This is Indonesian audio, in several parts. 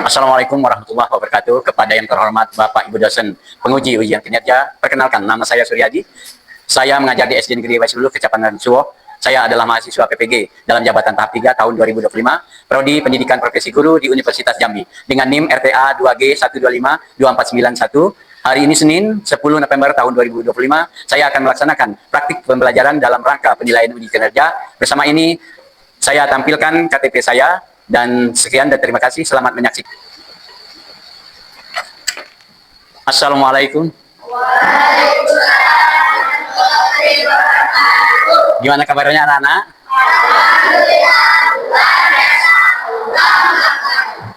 Assalamualaikum warahmatullahi wabarakatuh. Kepada yang terhormat Bapak Ibu dosen penguji ujian kinerja, perkenalkan nama saya Suryadi. Saya mengajar di SD Negeri Waisulu, Kecamatan Suwo. Saya adalah mahasiswa PPG dalam jabatan tahap 3 tahun 2025, Prodi Pendidikan Profesi Guru di Universitas Jambi dengan NIM RTA 2G1252491. Hari ini Senin 10 November tahun 2025, saya akan melaksanakan praktik pembelajaran dalam rangka penilaian uji kinerja. Bersama ini saya tampilkan KTP saya. Dan sekian dan terima kasih. Selamat menyaksikan. Assalamualaikum. Gimana kabarnya anak-anak?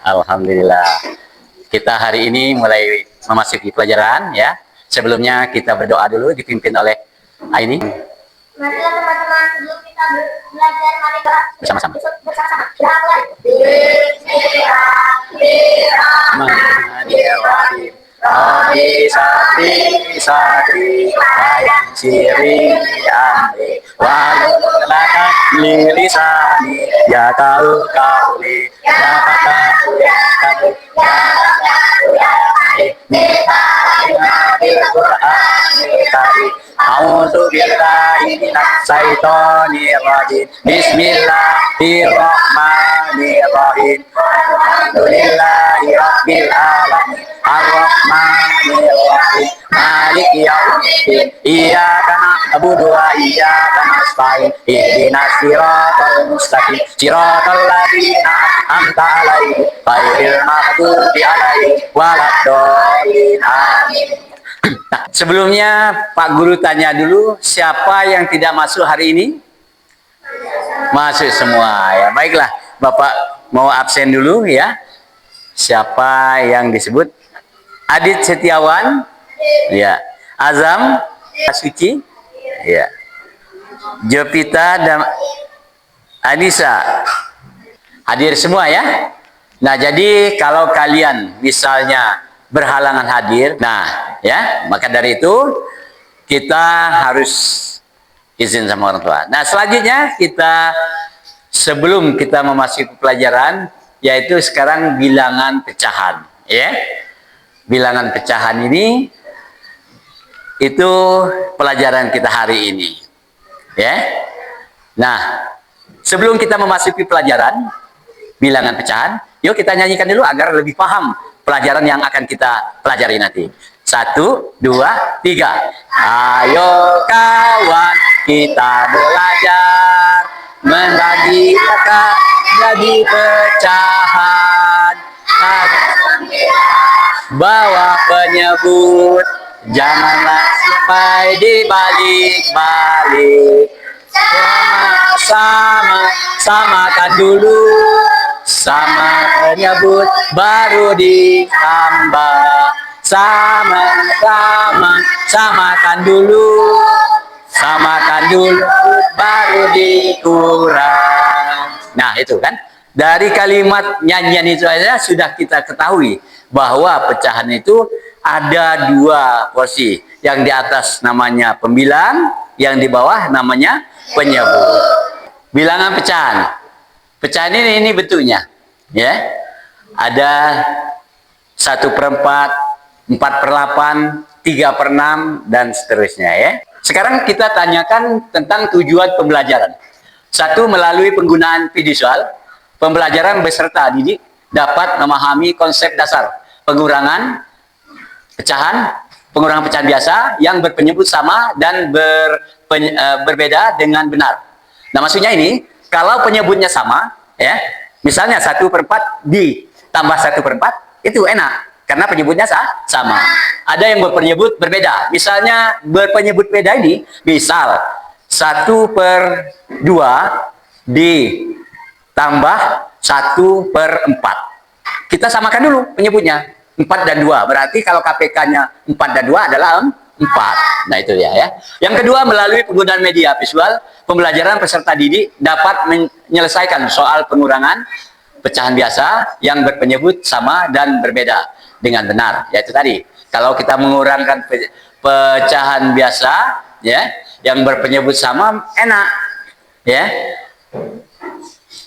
Alhamdulillah. Kita hari ini mulai memasuki pelajaran ya. Sebelumnya kita berdoa dulu dipimpin oleh Aini. Marilah teman-teman, sebelum kita belajar, mari bersama-sama. Bismillahirrahmanirrahim. Rabbi satri ayat siri amri warulaka lirisani ya kau kauli ya kata ya kau ya A'udzu billahi minasy syaithanir rajim. Bismillahirrahmanirrahim. Alhamdulillahi rabbil alamin. Ar-Rahmanir Rahim. Maliki yaumiddin. Iyyaka na'budu wa iyyaka nasta'in. Ihdinas siratal mustaqim. Siratal ladzina an'amta 'alaihim ghairil maghdubi alaihim waladdallin. Amin. Nah, sebelumnya Pak Guru tanya dulu, siapa yang tidak masuk hari ini? Masuk semua ya. Baiklah, Bapak mau absen dulu ya. Siapa yang disebut? Adit Setiawan? Ya. Azam Suci? Ya. Jovita dan Anissa. Hadir semua ya. Nah, jadi kalau kalian misalnya berhalangan hadir, nah ya, maka dari itu kita harus izin sama orang tua. Nah, selanjutnya kita sebelum kita memasuki pelajaran, yaitu sekarang bilangan pecahan ya. Bilangan pecahan ini itu pelajaran kita hari ini ya. Nah, sebelum kita memasuki pelajaran bilangan pecahan, yuk kita nyanyikan dulu agar lebih paham pelajaran yang akan kita pelajari nanti. 1, 2, 3. Ayo kawan, kita belajar membagi kata jadi pecahan. Bawa penyebut, janganlah sampai dibalik-balik. Sama-sama, samakan dulu. Sama penyebut baru ditambah. Sama-sama, samakan dulu. Samakan dulu baru dikurang. Nah, itu kan dari kalimat nyanyian itu saja sudah kita ketahui bahwa pecahan itu ada dua porsi. Yang di atas namanya pembilang, yang di bawah namanya penyebut. Bilangan pecahan. Pecahan ini bentuknya, ya. Ada 1/4, 4/8, 3/6 dan seterusnya, ya. Sekarang kita tanyakan tentang tujuan pembelajaran. 1, melalui penggunaan visual, pembelajaran beserta didik dapat memahami konsep dasar pengurangan pecahan biasa yang berpenyebut sama dan berbeda dengan benar. Nah, maksudnya ini, kalau penyebutnya sama, ya, misalnya 1/4 ditambah 1/4, itu enak, karena penyebutnya sama. Ada yang berpenyebut berbeda, misalnya berpenyebut beda ini, misal 1/2 ditambah 1/4. Kita samakan dulu penyebutnya, 4 dan 2, berarti kalau KPK-nya 4 dan 2 adalah 4. Nah, itu ya. Yang kedua, melalui penggunaan media visual, pembelajaran peserta didik dapat menyelesaikan soal pengurangan pecahan biasa yang berpenyebut sama dan berbeda dengan benar. Yaitu tadi, kalau kita mengurangkan pecahan biasa, ya, yang berpenyebut sama, enak, ya.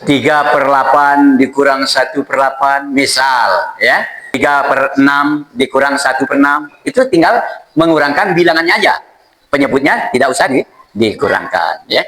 3/8 dikurang 1/8, misal ya. 3/6 dikurang 1/6, itu tinggal mengurangkan bilangannya aja. Penyebutnya tidak usah dikurangkan ya.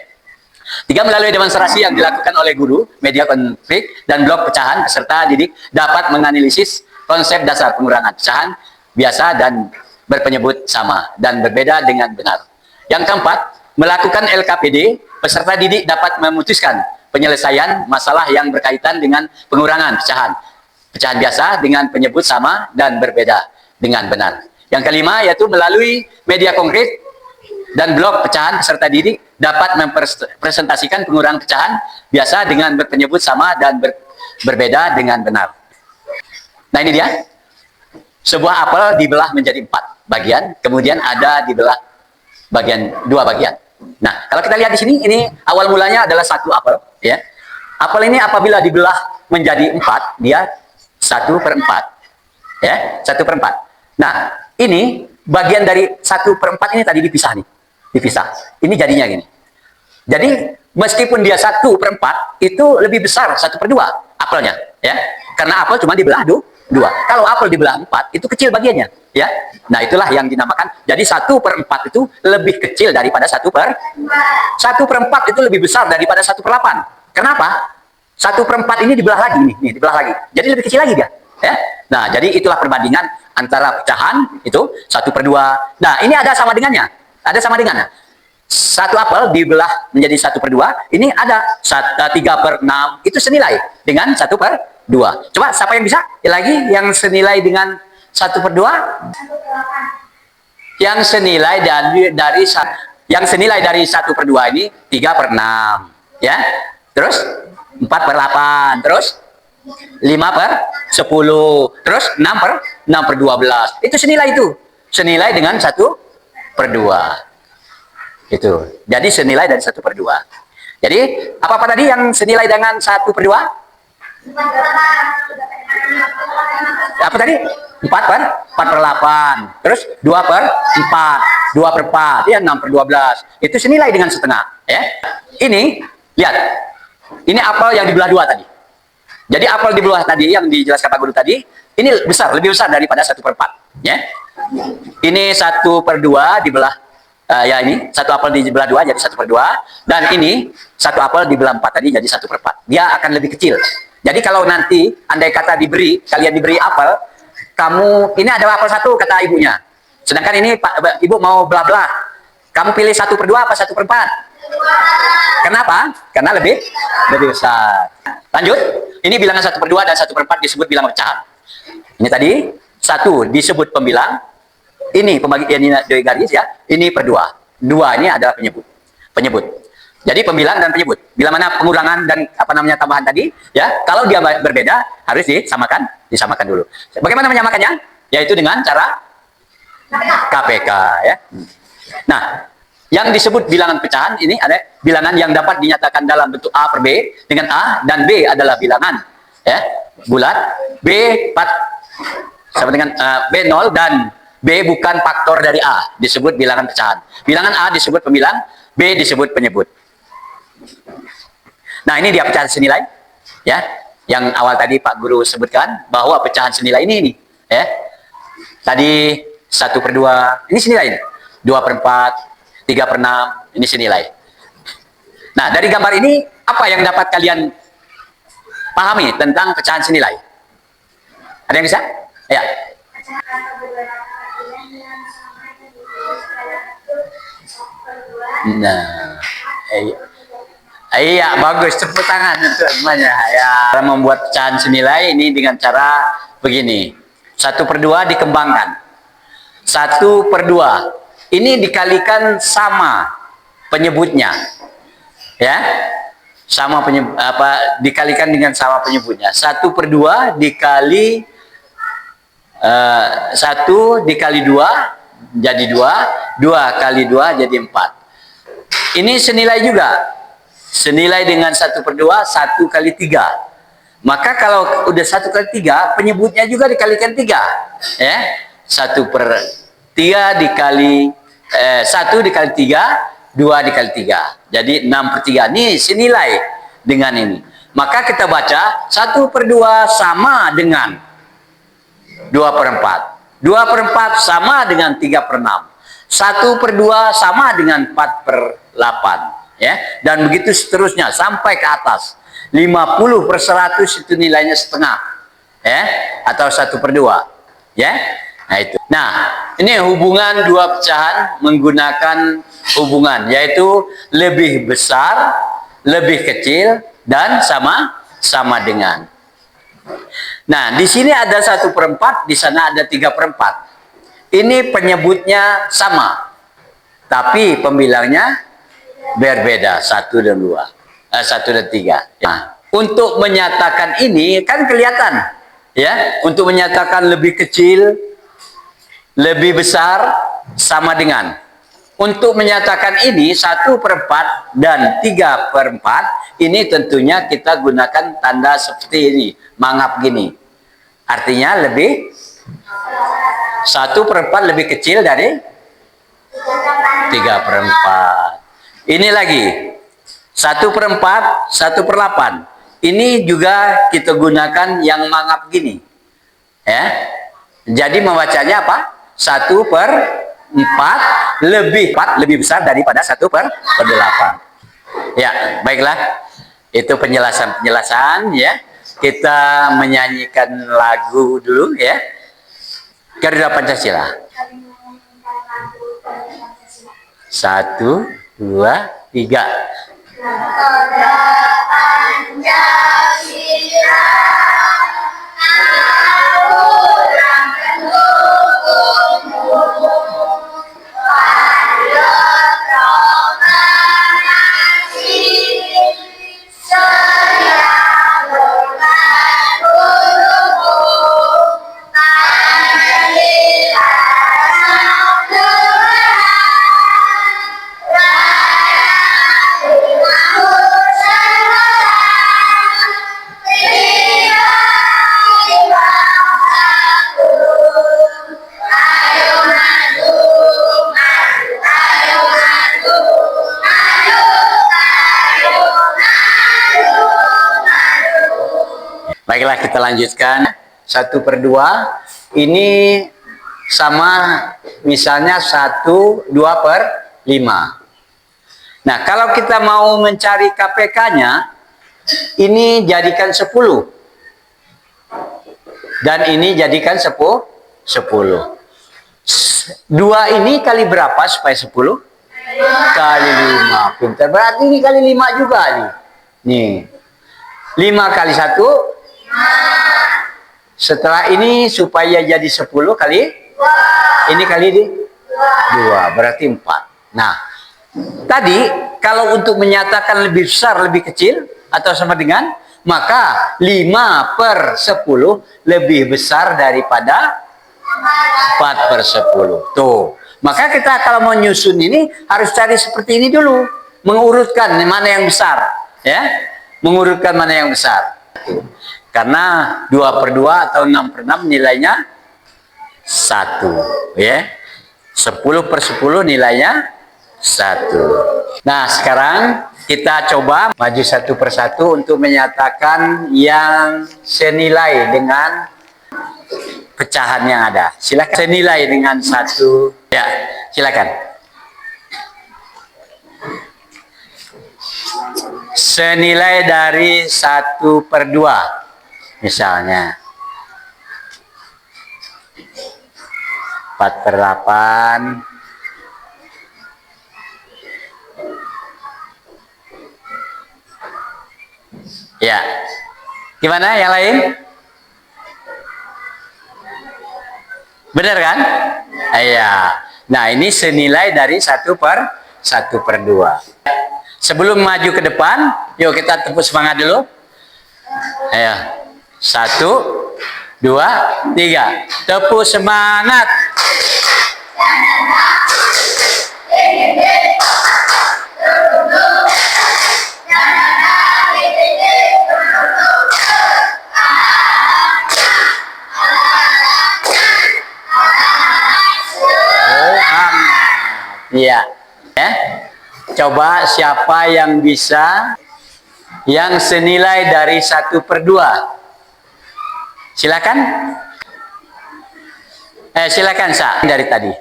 3. Melalui demonstrasi yang dilakukan oleh guru, media konflik, dan blok pecahan, peserta didik dapat menganalisis konsep dasar pengurangan pecahan biasa dan berpenyebut sama dan berbeda dengan benar. Yang keempat, melakukan LKPD, peserta didik dapat memutuskan penyelesaian masalah yang berkaitan dengan pengurangan pecahan. Pecahan biasa dengan penyebut sama dan berbeda dengan benar. Yang kelima, yaitu melalui media konkret dan blok pecahan, peserta didik dapat mempresentasikan pengurangan pecahan biasa dengan berpenyebut sama dan berbeda dengan benar. Nah, ini dia. Sebuah apel dibelah menjadi 4 bagian, kemudian ada dibelah dua bagian. Nah, kalau kita lihat di sini, ini awal mulanya adalah 1 apel. Ya. Apel ini apabila dibelah menjadi 4, dia 1/4. Ya, 1/4. Nah, ini bagian dari 1/4 ini tadi dipisah nih. Dipisah. Ini jadinya gini. Jadi meskipun dia 1/4 itu lebih besar 1/2 apelnya, ya. Karena apel cuma dibelah 2. Kalau apel dibelah 4 itu kecil bagiannya, ya. Nah, itulah yang dinamakan. Jadi 1/4 itu lebih kecil daripada 1/4 itu lebih besar daripada 1/8. Kenapa? 1/4 ini dibelah lagi nih, dibelah lagi. Jadi lebih kecil lagi dia, ya. Nah, jadi itulah perbandingan antara pecahan itu 1/2. Nah, ini ada sama dengannya. Ada sama dengannya. 1 apel dibelah menjadi 1/2, ini ada 3/6, itu senilai dengan 1/2. Coba siapa yang bisa? Lagi yang senilai dengan 1/2? Yang senilai dari 1/2 ini 3/6, ya. Terus 4/8, terus 5/10, terus 6/12. Itu senilai itu. Senilai dengan 1/2. Itu. Jadi senilai dari 1/2. Jadi apa tadi yang senilai dengan 1/2? Apa tadi? 4/8. Terus 2/4. 2/4. Ya, 6/12. Itu senilai dengan setengah. Ya. Ini, lihat. Ini apel yang dibelah 2 tadi. Jadi apel dibelah tadi, yang dijelaskan Pak Guru tadi, ini besar, lebih besar daripada 1/4. Ya. Ini 1/2 dibelah, ya ini, 1 apel dibelah 2 jadi 1/2. Dan ini 1 apel dibelah 4 tadi jadi 1/4. Dia akan lebih kecil. Jadi kalau nanti andai kata kalian diberi apel, ini ada apel 1 kata ibunya. Sedangkan ini ibu mau belah-belah. Kamu pilih 1/2 apa 1/4? Kenapa? Karena lebih besar. Lanjut. Ini bilangan 1/2 dan 1/4 disebut bilangan pecahan. Ini tadi 1 disebut pembilang. Ini pembagian ini dari garis ya. Ini per 2. 2 ini adalah penyebut. Jadi pembilang dan penyebut. Bila mana pengurangan dan tambahan tadi, ya, kalau dia berbeda harus disamakan dulu. Bagaimana menyamakannya? Yaitu dengan cara KPK, ya. Nah, yang disebut bilangan pecahan ini ada bilangan yang dapat dinyatakan dalam bentuk A per B dengan A dan B adalah bilangan, ya, bulat. B 4 sama dengan B0 dan B bukan faktor dari A, disebut bilangan pecahan. Bilangan A disebut pembilang, B disebut penyebut. Nah, ini dia pecahan senilai, ya, yang awal tadi Pak Guru sebutkan bahwa pecahan senilai ini, ya. Tadi 1/2, ini senilai ini. 2/4, 3/6, ini senilai. Nah, dari gambar ini apa yang dapat kalian pahami tentang pecahan senilai? Ada yang bisa? Ya. Nah, iya, bagus, tepuk tangan untuk semuanya. Ya, cara membuat pecahan senilai ini dengan cara begini. 1/2 dikembangkan. 1/2 ini dikalikan sama penyebutnya, ya, sama dikalikan dengan sama penyebutnya. 1/2 dikali 1 dikali 2 jadi 2, 2 kali 2 jadi 4. Ini senilai juga. Senilai dengan 1/2, 1 kali 3. Maka kalau udah 1 kali 3, penyebutnya juga dikalikan 3. Ya. 1/3 dikali 1 dikali 3, 2 dikali 3. Jadi 6/3. Ini senilai dengan ini. Maka kita baca 1/2 sama dengan 2/4. 2/4 sama dengan 3/6. 1/2 sama dengan 4/8. Ya, dan begitu seterusnya sampai ke atas. 50/100 itu nilainya setengah. Ya, atau 1/2. Ya. Nah itu. Nah, ini hubungan dua pecahan menggunakan hubungan yaitu lebih besar, lebih kecil, dan sama dengan. Nah, di sini ada 1/4, di sana ada 3/4. Ini penyebutnya sama, tapi pembilangnya berbeda, 1 dan 2, 1 dan 3. Nah, untuk menyatakan ini kan kelihatan, ya. Untuk menyatakan lebih kecil, lebih besar, sama dengan. Untuk menyatakan ini 1/4 dan 3/4, ini tentunya kita gunakan tanda seperti ini, mangap gini. Artinya lebih 1/4 lebih kecil dari 3/4. Ini lagi 1/4, 1/8. Ini juga kita gunakan yang mangap gini. Ya. Jadi membacanya apa? 1/4 lebih besar daripada 1/8. Ya, baiklah. Itu penjelasan ya. Kita menyanyikan lagu dulu ya. Garuda Pancasila. 1, 2, 3. Garuda Pancasila, aulang pendukungmu, patriot proklamasi, sedia berlabuhmu, Pancasila Baiklah, kita lanjutkan. 1/2 ini sama misalnya 1/2/5. Nah, kalau kita mau mencari KPK-nya, ini jadikan 10. Dan ini jadikan 10. 2 ini kali berapa supaya 10? Kali 5. Pintar. Berarti ini kali 5 juga nih. Nih. 5 kali 1. Setelah ini supaya jadi 10 kali. Ini kali 2. Berarti 4. Nah, tadi kalau untuk menyatakan lebih besar, lebih kecil, atau sama dengan, maka 5/10 lebih besar daripada 4/10. Tuh. Maka kita kalau mau nyusun ini harus cari seperti ini dulu. Mengurutkan mana yang besar. Ya. Mengurutkan mana yang besar. Karena 2/2 atau 6/6 nilainya 1. Ya. 10/10 nilainya 1. Nah, sekarang kita coba maju satu persatu untuk menyatakan yang senilai dengan pecahan yang ada. Silakan. Senilai dengan 1. Ya, silakan. Senilai dari 1/2. Misalnya 4/8. Ya. Gimana yang lain? Benar kan? Iya. Nah, ini senilai dari 1/2. Sebelum maju ke depan, yuk kita tepuk semangat dulu. Ayo. 1, 2, 3. Tepuk semangat. Iya. Ya. Coba siapa yang bisa yang senilai dari 1/2. Silakan. Silakan Sa dari tadi.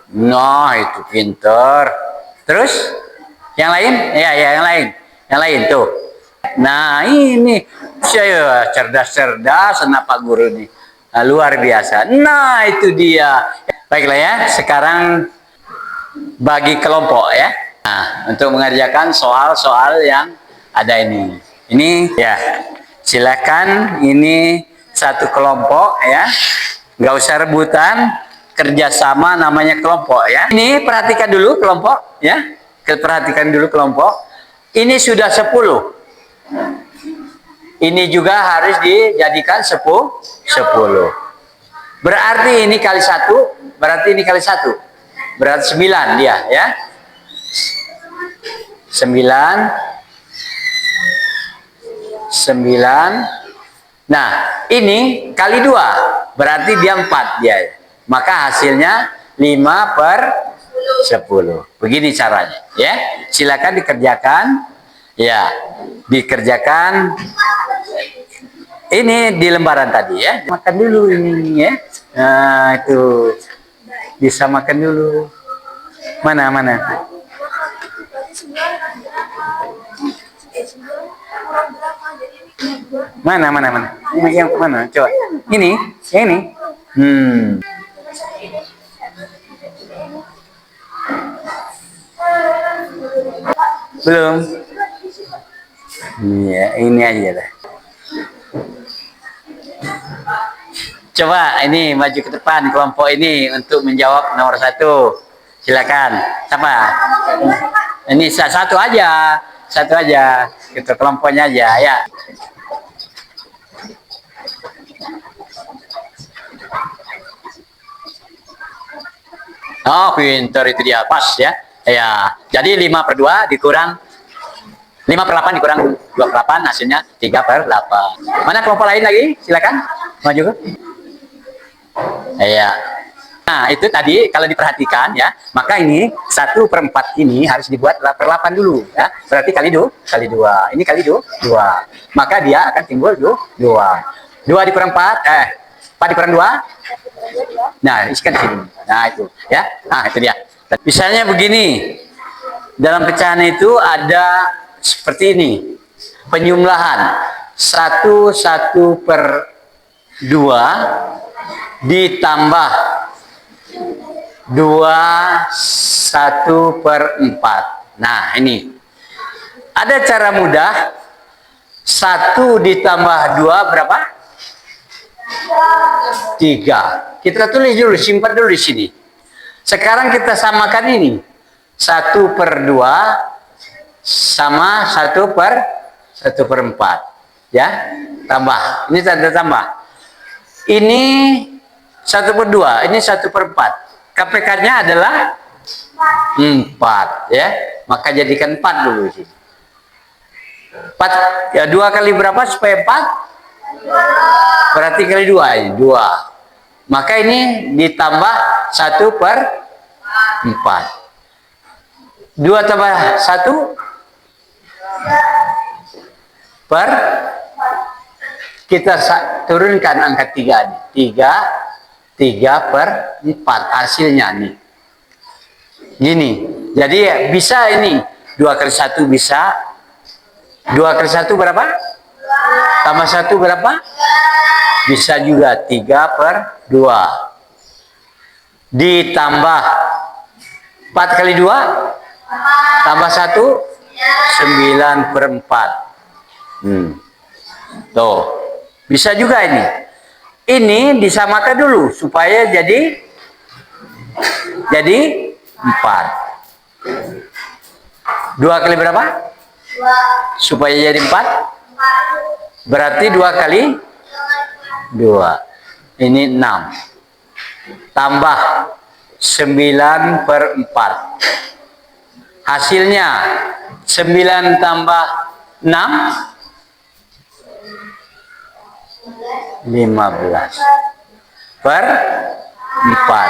Nah, itu pinter. Terus yang lain? Ya, yang lain. Yang lain tuh. Nah, ini saya cerdas-cerdas sama Pak Guru nih. Nah, luar biasa. Nah, itu dia. Baiklah ya, sekarang bagi kelompok ya. Nah, untuk mengerjakan soal-soal yang ada ini. Ini ya, silakan. Ini satu kelompok ya. Nggak usah rebutan. Kerjasama namanya kelompok ya. Ini perhatikan dulu kelompok ya. Perhatikan dulu kelompok. Ini sudah 10. Ini juga harus dijadikan 10. Berarti ini kali 1. Berarti ini kali 1. Berarti 9 dia ya. 9. Nah, ini kali 2. Berarti dia 4 dia. Maka hasilnya 5/10. Begini caranya ya. Silakan dikerjakan. Ya, dikerjakan. Ini di lembaran tadi ya. Makan dulu ini ya. Nah, itu. Bisa makan dulu. Mana? Mana? Yang mana? Coba. Ini, yang ini. Belum. Iya, ini aja lah. Coba ini maju ke depan kelompok ini untuk menjawab nomor 1. Silakan. Siapa? Ini satu aja. Kita kelompoknya aja ya. Oh, pinter itu dia. Pas ya. Ya. Jadi 5/2 dikurang 5/8 dikurang 2/8 hasilnya 3/8. Mana kelompok lain lagi? Silakan. Maju. Ya. Nah, itu tadi kalau diperhatikan ya, maka ini 1/4 ini harus dibuat 8 dulu ya. Berarti kali 2. Ini kali 2. Maka dia akan timbul 2. 2 dikurang 4, 4 dikurang 2. Nah, isikan di sini. Nah, itu ya. Nah, itu dia. Misalnya begini. Dalam pecahan itu ada seperti ini. Penjumlahan 1/2 ditambah 1/4. Nah, ini. Ada cara mudah. 1 ditambah 2 berapa? 3. Kita tulis dulu, simpan dulu di sini. Sekarang kita samakan ini. 1/2 sama 1/4. Ya, tambah. Ini tanda tambah. Ini 1/2, ini 1/4. KPK-nya adalah 4 ya. Maka jadikan 4 dulu di sini. 4 ya, 2 kali berapa supaya 4? Berarti kali 2 ini 2. Maka ini ditambah 1/4. 2 tambah 1 per kita turunkan angka 3 nih. 3/4 hasilnya nih. Gini. Jadi bisa ini 2 kali 1 bisa. 2 kali 1 berapa? Tambah 1 berapa? Bisa juga 3/2. Ditambah 4 kali 2 tambah 1 9/4. Tuh. Bisa juga ini. Ini disamakan dulu supaya jadi 4. 2 kali berapa? 2. Supaya jadi 4. Berarti 2 kali 2. Ini 6. Tambah 9/4. Hasilnya 9 tambah 6 15/4.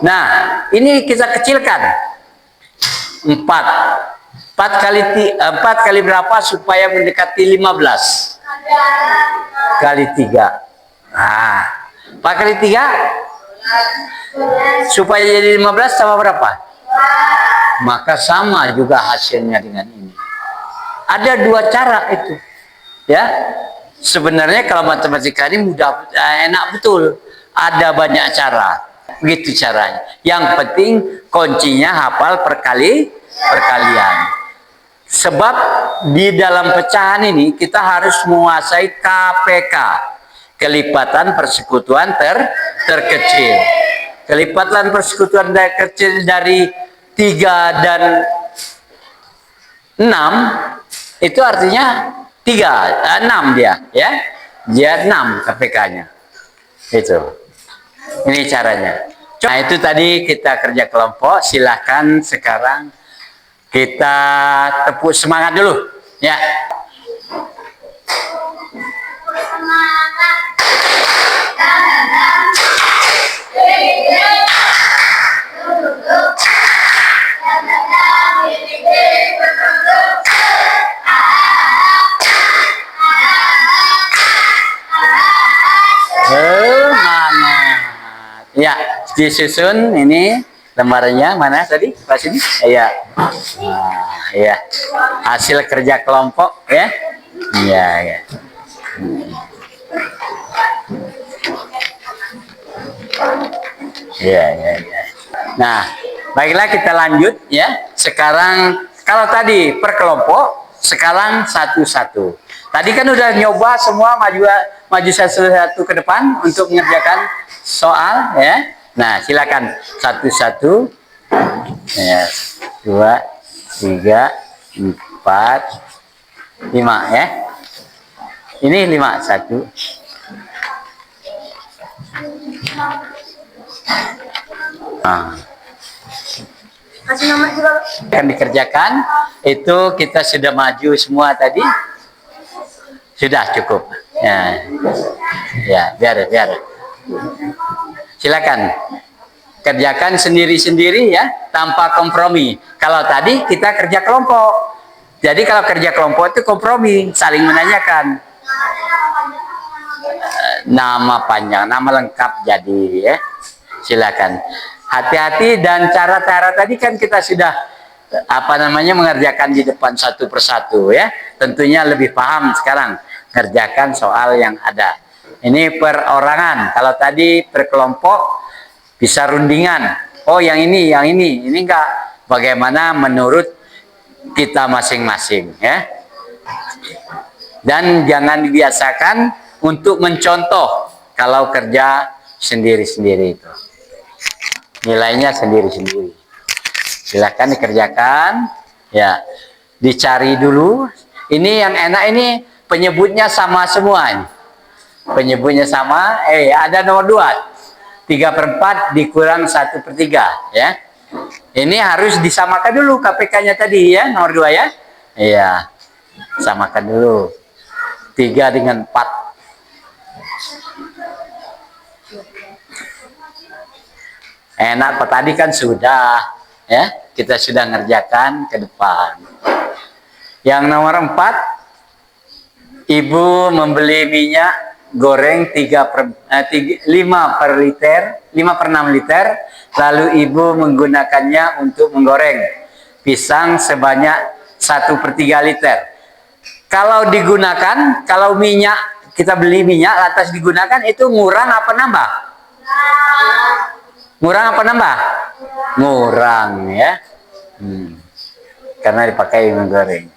Nah, ini kita kecilkan. 4. 4 kali berapa supaya mendekati 15? Kali 3. Nah, 4 kali 3 supaya jadi 15 sama berapa? Maka sama juga hasilnya dengan ini. Ada 2 cara itu. Ya. Sebenarnya kalau matematika ini mudah, enak betul. Ada banyak cara. Begitu caranya. Yang penting kuncinya hafal perkalian. Sebab di dalam pecahan ini kita harus menguasai KPK. Kelipatan persekutuan terkecil. Kelipatan persekutuan terkecil dari 3 dan 6 itu artinya 6 dia, ya. Dia 6 KPK-nya. Itu. Ini caranya. Nah, itu tadi kita kerja kelompok. Silahkan sekarang kita tepuk semangat dulu, ya. Semangat. Ya, disusun ini lembarannya mana tadi? Pas ini? Iya. Nah, ya. Hasil kerja kelompok, ya. Iya, ya. Iya, iya, iya. Nah, baiklah kita lanjut, ya. Sekarang kalau tadi per kelompok, sekarang satu-satu. Tadi kan udah nyoba semua maju satu-satu ke depan untuk mengerjakan soal, ya. Nah, silakan satu-satu. Ya, 2, 3, 4, 5, ya. Ini 5, 1. Nah. Kasih nomor juga. Yang dikerjakan itu kita sudah maju semua tadi. Sudah cukup. Ya, ya, biar. Silakan kerjakan sendiri-sendiri, ya, tanpa kompromi. Kalau tadi kita kerja kelompok. Jadi kalau kerja kelompok itu kompromi, saling menanyakan. Nama panjang, nama lengkap jadi, ya. Silakan. Hati-hati, dan cara-cara tadi kan kita sudah mengerjakan di depan satu persatu, ya. Tentunya lebih paham sekarang kerjakan soal yang ada. Ini perorangan. Kalau tadi per kelompok bisa rundingan. Oh, yang ini enggak. Bagaimana menurut kita masing-masing, ya. Dan jangan dibiasakan untuk mencontoh kalau kerja sendiri-sendiri itu. Nilainya sendiri-sendiri. Silakan dikerjakan, ya. Dicari dulu. Ini yang enak, ini penyebutnya sama semua ini. Penyebutnya sama. Ada nomor 2. 3/4 dikurang 1/3, ya. Ini harus disamakan dulu KPK-nya tadi, ya, nomor 2, ya. Iya. Samakan dulu. 3 dengan 4. Enak, kok tadi kan sudah, ya. Kita sudah ngerjakan ke depan. Yang nomor 4, ibu membeli minyak goreng 5/6 liter, lalu ibu menggunakannya untuk menggoreng pisang sebanyak 1/3 liter. Kalau digunakan, kalau minyak, kita beli minyak lantas digunakan, itu ngurang apa nambah? Ngurang apa nambah? Ngurang, ya. Karena dipakai menggoreng.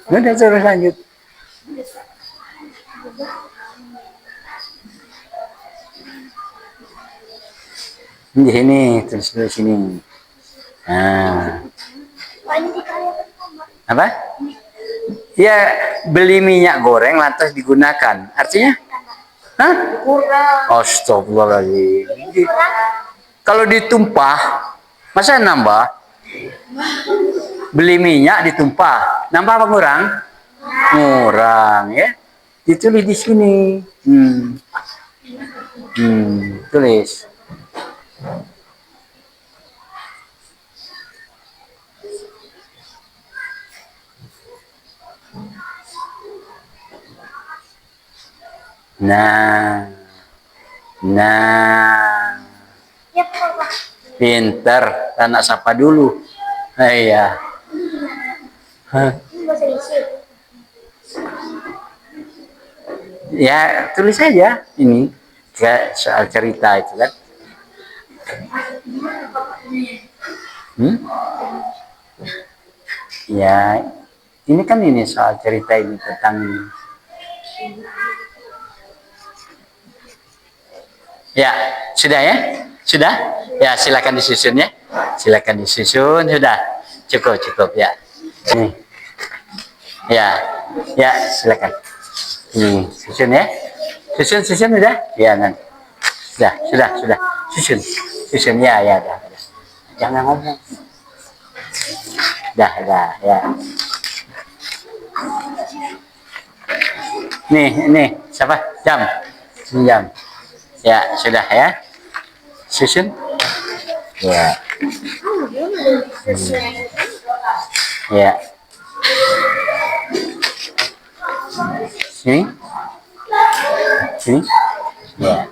Udah, terus lanjut. Di sini, tulis dulu sini. Nah, Oh, ini dikalian sama. apa? Ya, beli minyak goreng lantas digunakan. Artinya? Hah? Kurang. Astagfirullahaladzim. Kurang. Kalau ditumpah, masa nambah? Beli minyak ditumpah, nambah apa kurang? Kurang ya. Ditulis di sini. Tulis. Nah, Ya, Pak. pinter. Anak sapa dulu. Iya. Ini bahasa Inggris. Ya, tulis saja ini. Kayak soal cerita itu kan. Ya, ini kan ini soal cerita ini tentang ini. Ya, sudah ya? Sudah? Ya, silakan disusun ya. Silakan disusun, sudah. Cukup ya. Nih. Ya, silakan. Nih, susun ya. Susun sudah? Ya, nanti. Sudah. Susun ya, dah. Jangan ngomong. Dah, ya. Nih, siapa? Jam. Ya, sudah ya. Susun. Ya. Ya. Sini. Ya.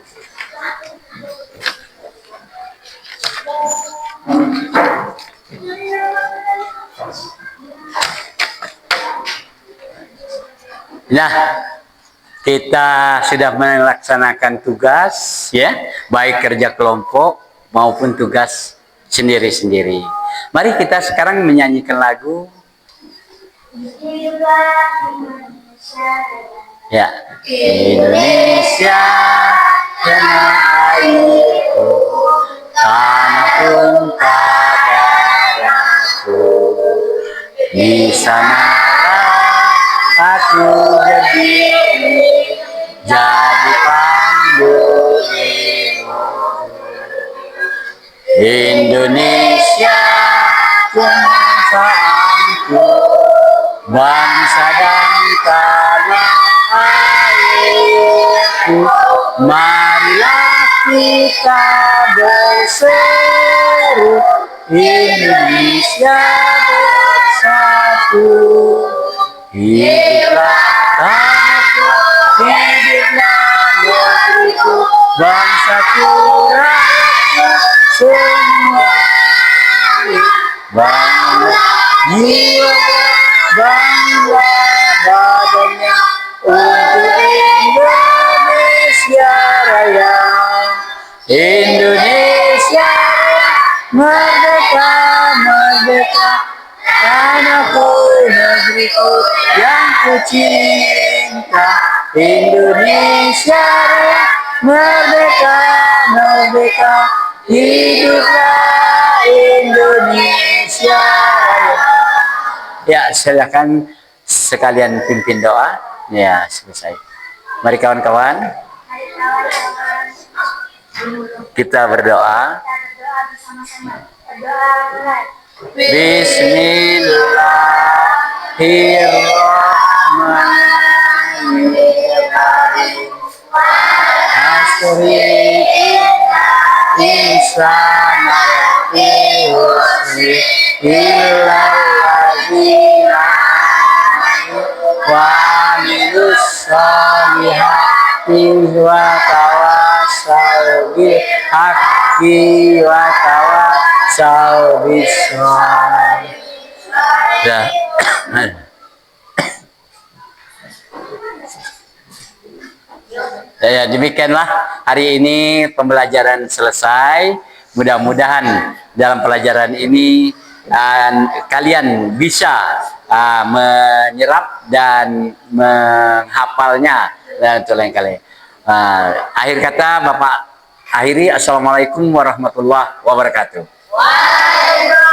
Nah, kita sudah melaksanakan tugas ya, baik kerja kelompok maupun tugas sendiri-sendiri. Mari kita sekarang menyanyikan lagu. Ya, Indonesia tanah airku, tanah pun padaku. Di sana aku berdiri, jadi panggungmu. Indonesia kebangsaan, bangsa dan tanah airku. Marilah kita berseru, Indonesia bersatu. Hiduplah tanahku, hiduplah negeriku, bangsaku, rakyatku semua. Bangga jiwa, bangga badannya untuk Indonesia Raya. Indonesia merdeka, merdeka, tanahku, negeriku yang ku cinta. Indonesia Raya, merdeka, merdeka, hiduplah Indonesia Raya. Ya, silakan sekalian pimpin doa. Ya, selesai. Mari kawan-kawan, kita berdoa. Bismillahirrahmanirrahim. Asri insana illalladzina wa amilus solihati wa tawassaw bil haqqi wa tawassaw bis sabr. Ya. Ya, demikianlah hari ini pembelajaran selesai. Mudah-mudahan dalam pelajaran ini kalian bisa menyerap dan menghafalnya dan lain kali. Akhir kata Bapak Akhiri, assalamualaikum warahmatullahi wabarakatuh. Waalaikumsalam.